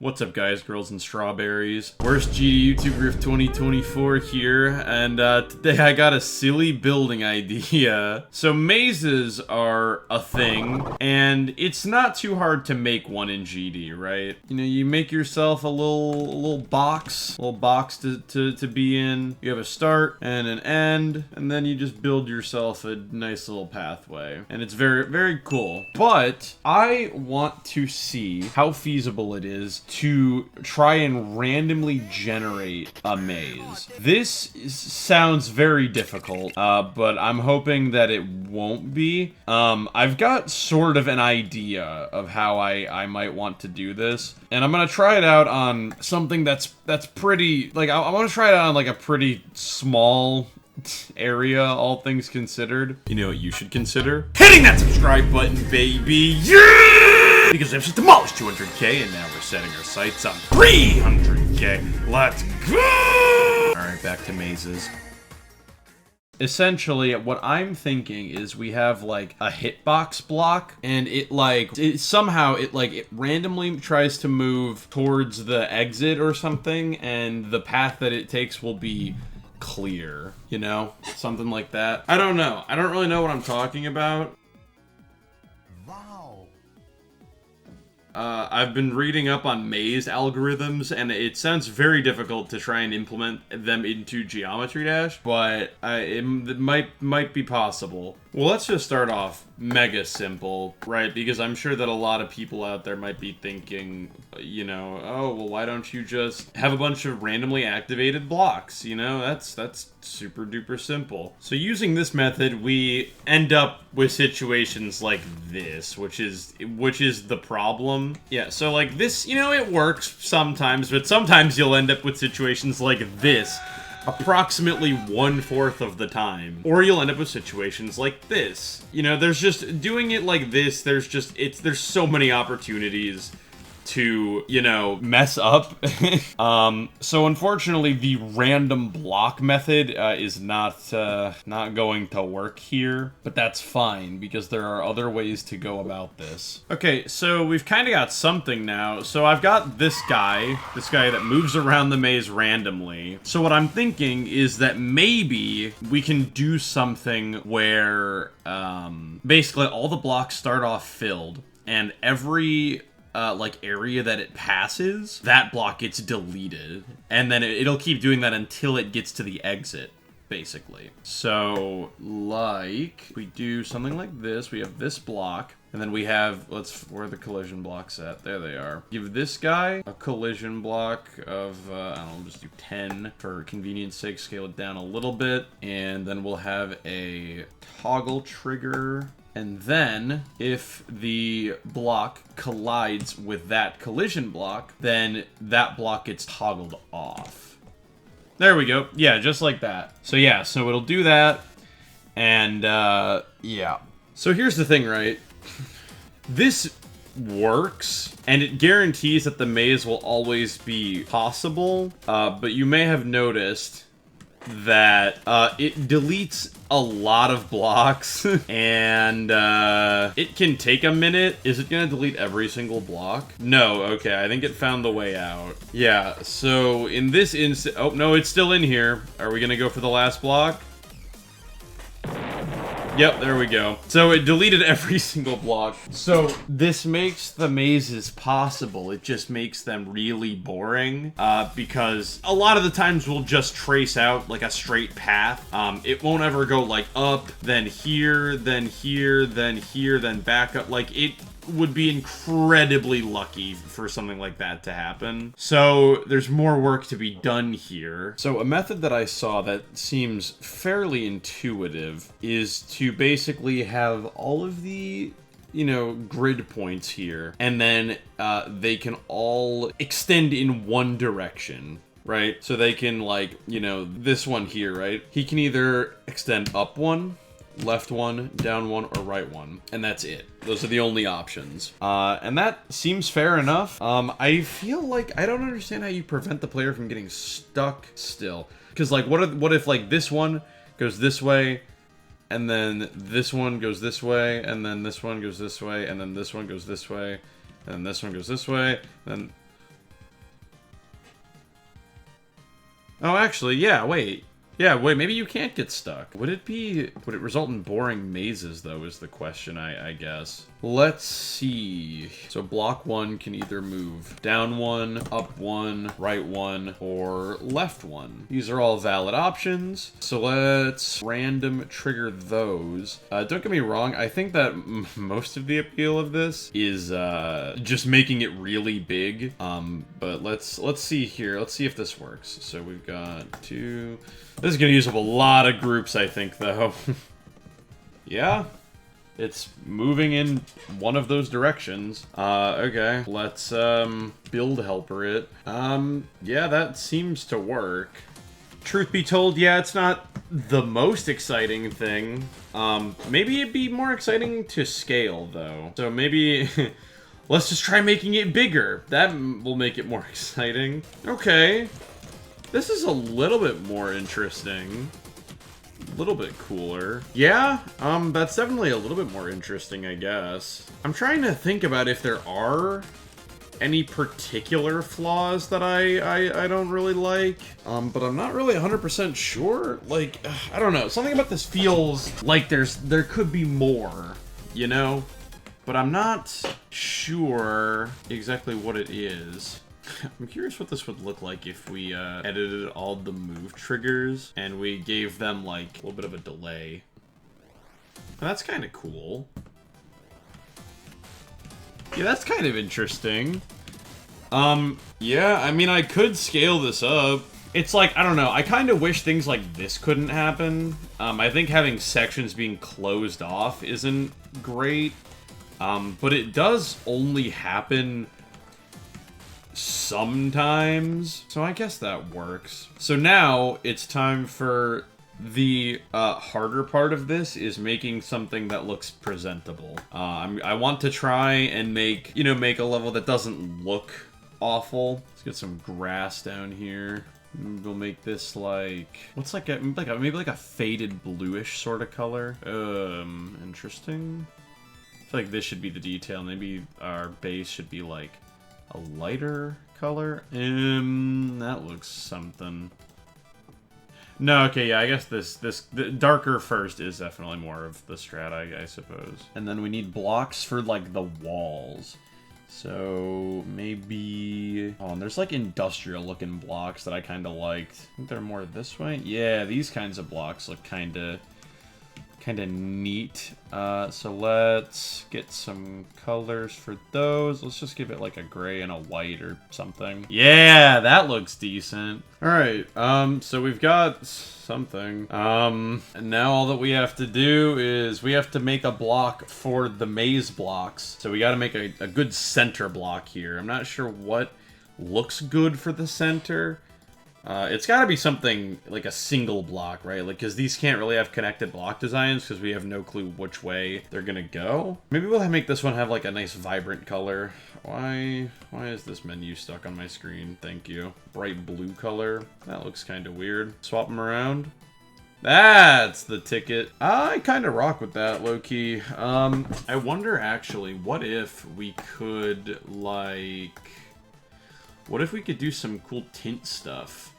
What's up, guys, girls, and strawberries? Worst GD YouTube Griff 2024 here, and today I got a silly building idea. So mazes are a thing, and it's not too hard to make one in GD, right? You know, you make yourself a little box to be in. You have a start and an end, and then you just build yourself a nice little pathway, and it's very, very cool. But I want to see how feasible it is to try and randomly generate a maze. This sounds very difficult, but I'm hoping that it won't be. I've got sort of an idea of how I might want to do this, and I'm gonna try it out on something that's pretty, like, I want to try it out on like a pretty small area, all things considered. You know what you should consider? Hitting that subscribe button, baby! Yeah! Because I've just demolished 200k, and now we're setting our sights on 300k. Let's go! Alright, back to mazes. Essentially, what I'm thinking is we have, like, a hitbox block, and it randomly tries to move towards the exit or something, and the path that it takes will be clear, you know? Something like that. I don't know. I don't really know what I'm talking about. I've been reading up on maze algorithms, and it sounds very difficult to try and implement them into Geometry Dash, but it might be possible. Well, let's just start off mega simple, right? Because I'm sure that a lot of people out there might be thinking, you know, oh, well, why don't you just have a bunch of randomly activated blocks? You know, that's super duper simple. So using this method, we end up with situations like this, which is the problem. Yeah, so like this, you know, it works sometimes, but sometimes you'll end up with situations like this approximately 1/4 of the time. Or you'll end up with situations like this. You know, there's just, doing it like this, there's so many opportunities to, you know, mess up. So unfortunately, the random block method is not going to work here, but that's fine because there are other ways to go about this. Okay, so we've kind of got something now. So I've got this guy that moves around the maze randomly. So what I'm thinking is that maybe we can do something where basically all the blocks start off filled, and every like area that it passes, that block gets deleted, and then it'll keep doing that until it gets to the exit, basically. So, like, we do something like this. We have this block, and then we have, where are the collision blocks at? There they are. Give this guy a collision block of, I don't know, just do 10 for convenience sake, scale it down a little bit, and then we'll have a toggle trigger. And then, if the block collides with that collision block, then that block gets toggled off. There we go. Yeah, just like that. So yeah, so it'll do that, and yeah. So here's the thing, right? This works, and it guarantees that the maze will always be possible, but you may have noticed that it deletes a lot of blocks, and it can take a minute. Is it gonna delete every single block? No, okay, I think it found the way out. Yeah, so in this instance, oh no, it's still in here. Are we gonna go for the last block? Yep, there we go. So it deleted every single block. So this makes the mazes possible. It just makes them really boring, because a lot of the times we'll just trace out like a straight path. It won't ever go like up, then here, then here, then here, then back up. Like, it would be incredibly lucky for something like that to happen. So there's more work to be done here. So a method that I saw that seems fairly intuitive is to basically have all of the, you know, grid points here, and then they can all extend in one direction, right? So they can, like, you know, this one here, right? He can either extend up one, left one, down one, or right one, and that's it. Those are the only options. And that seems fair enough. I feel like I don't understand how you prevent the player from getting stuck still. Because, like, what if, like, this one goes this way, and then this one goes this way, and then this one goes this way, and then this one goes this way, and then this one goes this way, and then Oh, actually, yeah, wait. Yeah, wait, maybe you can't get stuck. Would it result in boring mazes, though, is the question, I guess. Let's see. So block 1 can either move down 1, up 1, right 1, or left 1. These are all valid options. So let's random trigger those. Don't get me wrong, I think that most of the appeal of this is just making it really big. But let's see here. Let's see if this works. So we've got 2... This is gonna use up a lot of groups, I think, though. Yeah, it's moving in one of those directions. Okay, let's, build helper it. Yeah, that seems to work. Truth be told, yeah, it's not the most exciting thing. Maybe it'd be more exciting to scale, though. So maybe... let's just try making it bigger. That will make it more exciting. Okay. This is a little bit more interesting. A little bit cooler. Yeah, that's definitely a little bit more interesting, I guess. I'm trying to think about if there are any particular flaws that I don't really like. But I'm not really 100% sure. Like, I don't know. Something about this feels like there could be more, you know? But I'm not sure exactly what it is. I'm curious what this would look like if we edited all the move triggers and we gave them like a little bit of a delay. And that's kind of cool. Yeah, that's kind of interesting. Yeah, I mean, I could scale this up. It's like, I don't know, I kind of wish things like this couldn't happen. I think having sections being closed off isn't great. But it does only happen sometimes, so I guess that works. So now it's time for the harder part of this, is making something that looks presentable. I want to try and make a level that doesn't look awful. Let's get some grass down here. We'll make this like, what's like maybe like a faded bluish sort of color. Interesting. I feel like this should be the detail. Maybe our base should be like a lighter color. That looks something. No, okay, yeah, I guess the darker first is definitely more of the strat, I suppose. And then we need blocks for like the walls. So maybe, oh, and there's like industrial looking blocks that I kind of liked. I think they're more this way. Yeah, these kinds of blocks look kind of neat. So let's get some colors for those. Let's just give it like a gray and a white or something. Yeah, that looks decent. All right, so we've got something. And now all that we have to do is we have to make a block for the maze blocks. So we got to make a good center block here. I'm not sure what looks good for the center. It's got to be something like a single block, right? Like, because these can't really have connected block designs because we have no clue which way they're gonna go. Maybe we'll make this one have like a nice vibrant color. Why is this menu stuck on my screen? Thank you. Bright blue color. That looks kind of weird. Swap them around. That's the ticket. I kind of rock with that, low-key. I wonder, actually, what if we could, like... What if we could do some cool tint stuff?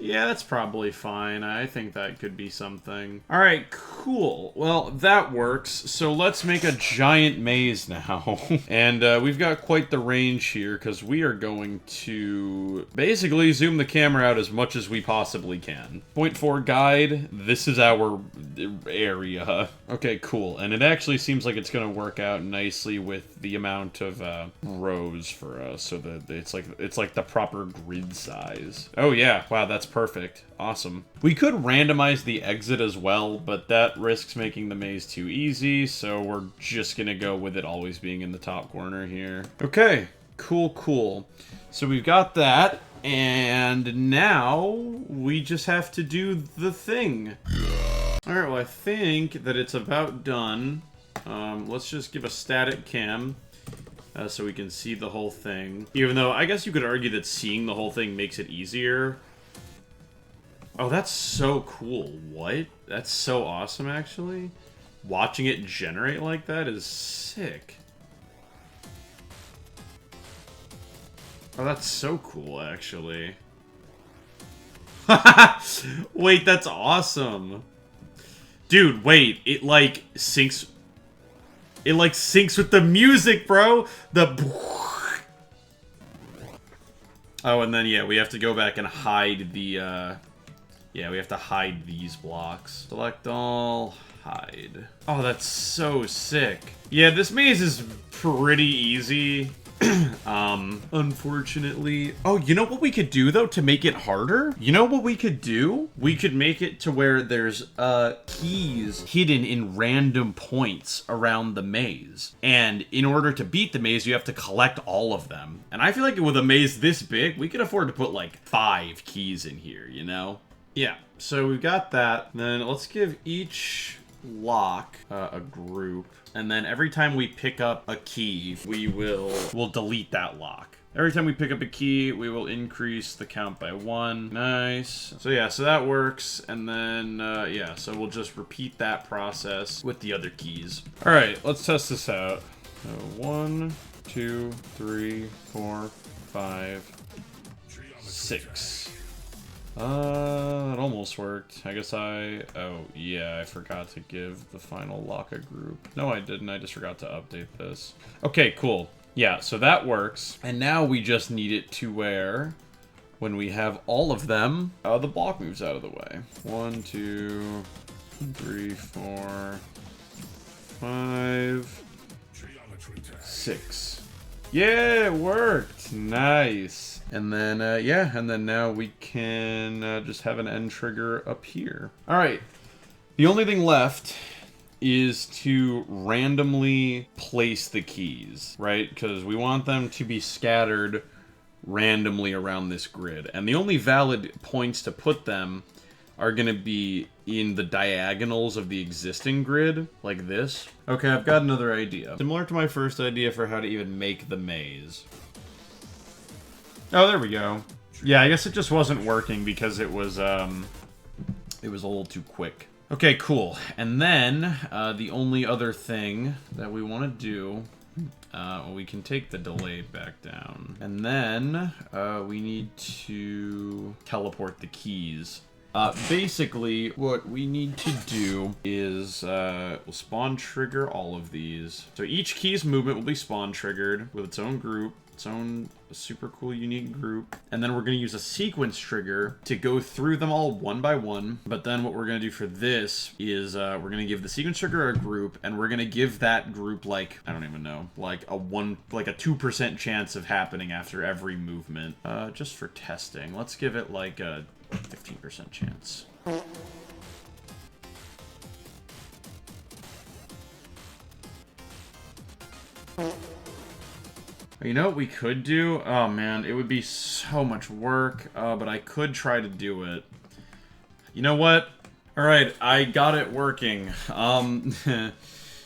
Yeah, that's probably fine. I think that could be something. All right, cool. Well, that works. So let's make a giant maze now. And we've got quite the range here because we are going to basically zoom the camera out as much as we possibly can. 0.4 guide. This is our area. Okay, cool. And it actually seems like it's going to work out nicely with the amount of rows for us, so that it's like the proper grid size. Oh yeah, wow, that's perfect. Awesome. We could randomize the exit as well, but that risks making the maze too easy, so we're just gonna go with it always being in the top corner here. Okay, cool. So we've got that, and now we just have to do the thing. Alright, well, I think that it's about done. Let's just give a static cam. So we can see the whole thing. Even though, I guess you could argue that seeing the whole thing makes it easier. Oh, that's so cool. What? That's so awesome, actually. Watching it generate like that is sick. Oh, that's so cool, actually. Wait, that's awesome. Dude, wait, it like syncs. It like syncs with the music, bro. Oh, and then yeah, we have to go back and hide the yeah, we have to hide these blocks. Select all, hide. Oh, that's so sick. Yeah, this maze is pretty easy. Unfortunately. Oh, you know what we could do, though, to make it harder? You know what we could do? We could make it to where there's, keys hidden in random points around the maze. And in order to beat the maze, you have to collect all of them. And I feel like with a maze this big, we could afford to put, like, 5 keys in here, you know? Yeah, so we've got that. Then let's give each lock a group. And then every time we pick up a key, we'll delete that lock. Every time we pick up a key, we will increase the count by 1. Nice. So yeah, so that works. And then, yeah, so we'll just repeat that process with the other keys. All right, let's test this out. So 1, 2, 3, 4, 5, 6. That almost worked. I guess oh, yeah, I forgot to give the final lock a group. No, I didn't. I just forgot to update this. Okay, cool. Yeah, so that works. And now we just need it to where, when we have all of them, the block moves out of the way. 1, 2, 3, 4, 5, 6. Yeah, it worked. Nice. And then, yeah, and then now we can just have an end trigger up here. All right. The only thing left is to randomly place the keys, right? Because we want them to be scattered randomly around this grid. And the only valid points to put them are going to be in the diagonals of the existing grid, like this. Okay, I've got another idea. Similar to my first idea for how to even make the maze. Oh, there we go. Yeah, I guess it just wasn't working because it was a little too quick. Okay, cool. And then, the only other thing that we want to do, we can take the delay back down. And then, we need to teleport the keys. Basically, what we need to do is, we'll spawn trigger all of these. So each key's movement will be spawn triggered with its own group, its own super cool unique group. And then we're going to use a sequence trigger to go through them all one by one. But then what we're going to do for this is, we're going to give the sequence trigger a group, and we're going to give that group, like, I don't even know, like a 2% chance of happening after every movement. Just for testing. Let's give it like a 15% chance. You know what we could do? Oh man, it would be so much work, but I could try to do it. You know what? Alright, I got it working.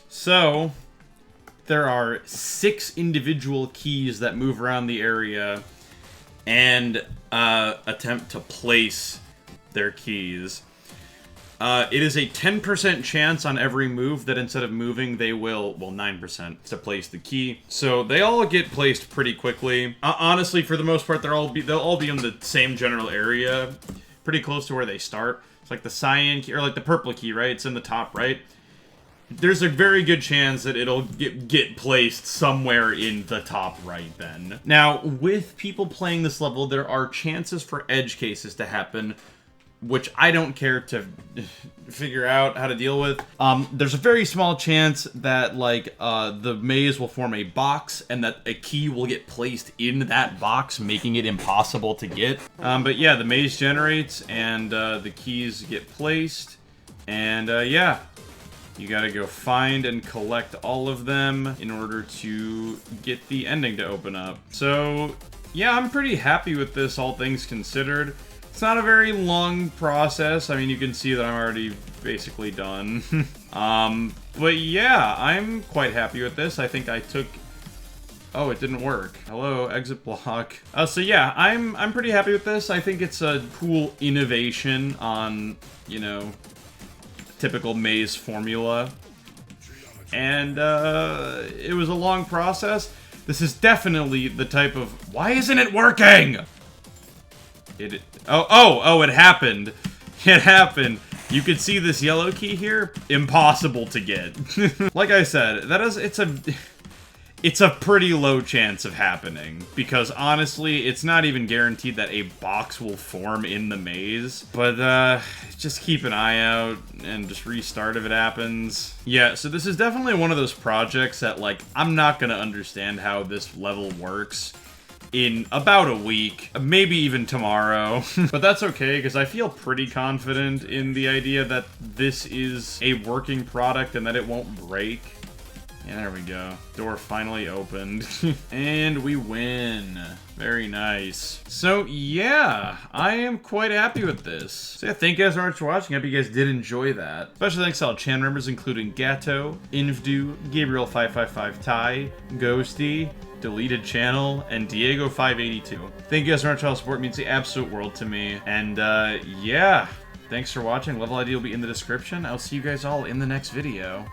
So, there are 6 individual keys that move around the area and attempt to place their keys. It is a 10% chance on every move that instead of moving, they will, well, 9% to place the key. So they all get placed pretty quickly. Honestly, for the most part, they'll all be in the same general area, pretty close to where they start. It's like the cyan key, or like the purple key, right? It's in the top right. There's a very good chance that it'll get placed somewhere in the top right then. Now, with people playing this level, there are chances for edge cases to happen, which I don't care to figure out how to deal with. There's a very small chance that, like, the maze will form a box and that a key will get placed in that box, making it impossible to get. But yeah, the maze generates and the keys get placed. And yeah, you gotta go find and collect all of them in order to get the ending to open up. So yeah, I'm pretty happy with this, all things considered. It's not a very long process. I mean, you can see that I'm already basically done. But yeah, I'm quite happy with this. I think I took... Oh, it didn't work. Hello, exit block. So yeah, I'm pretty happy with this. I think it's a cool innovation on, you know, typical maze formula. And it was a long process. This is definitely the type of... Why isn't it working? Oh, it happened. It happened. You can see this yellow key here. Impossible to get. Like I said, it's a pretty low chance of happening, because honestly, it's not even guaranteed that a box will form in the maze. But just keep an eye out and just restart if it happens. Yeah, so this is definitely one of those projects that, like, I'm not gonna understand how this level works in about a week, maybe even tomorrow. But that's okay, because I feel pretty confident in the idea that this is a working product and that it won't break. Yeah, there we go. Door finally opened. And we win. Very nice. So, yeah, I am quite happy with this. So, yeah, thank you guys so much for watching. I hope you guys did enjoy that. Special thanks to all channel members, including Gatto, Invdu, Gabriel555 Ty, Ghosty, Deleted Channel, and Diego582. Thank you guys so much for all the support. It means the absolute world to me. And, yeah, thanks for watching. Level ID will be in the description. I'll see you guys all in the next video.